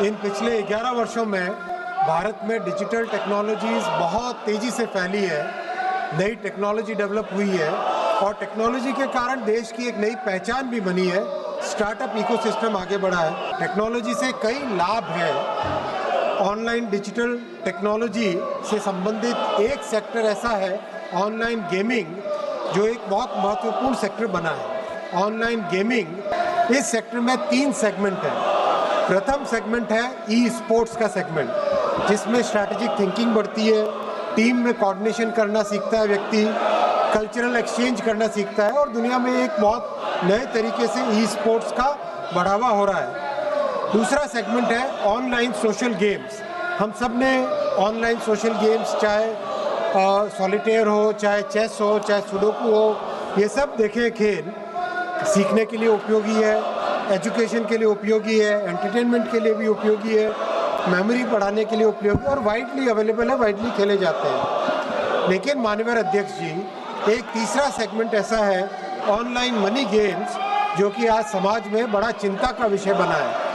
इन पिछले 11 वर्षों में भारत में डिजिटल टेक्नोलॉजीज़ बहुत तेज़ी से फैली है, नई टेक्नोलॉजी डेवलप हुई है और टेक्नोलॉजी के कारण देश की एक नई पहचान भी बनी है। स्टार्टअप इकोसिस्टम आगे बढ़ा है। टेक्नोलॉजी से कई लाभ हैं। ऑनलाइन डिजिटल टेक्नोलॉजी से संबंधित एक सेक्टर ऐसा है, ऑनलाइन गेमिंग, जो एक बहुत महत्वपूर्ण सेक्टर बना है। ऑनलाइन गेमिंग, इस सेक्टर में 3 सेगमेंट हैं। प्रथम सेगमेंट है ई स्पोर्ट्स का सेगमेंट, जिसमें स्ट्रैटेजिक थिंकिंग बढ़ती है, टीम में कोऑर्डिनेशन करना सीखता है व्यक्ति, कल्चरल एक्सचेंज करना सीखता है और दुनिया में एक बहुत नए तरीके से ई स्पोर्ट्स का बढ़ावा हो रहा है। दूसरा सेगमेंट है ऑनलाइन सोशल गेम्स। हम सब ने ऑनलाइन सोशल गेम्स, चाहे सॉलिटेयर हो, चाहे चेस हो, चाहे सुडोकू हो, ये सब देखे खेल सीखने के लिए उपयोगी है, एजुकेशन के लिए उपयोगी है, एंटरटेनमेंट के लिए भी उपयोगी है, मेमोरी बढ़ाने के लिए उपयोगी और वाइडली अवेलेबल है, वाइडली खेले जाते हैं। लेकिन माननीय अध्यक्ष जी, एक तीसरा सेगमेंट ऐसा है ऑनलाइन मनी गेम्स, जो कि आज समाज में बड़ा चिंता का विषय बना है।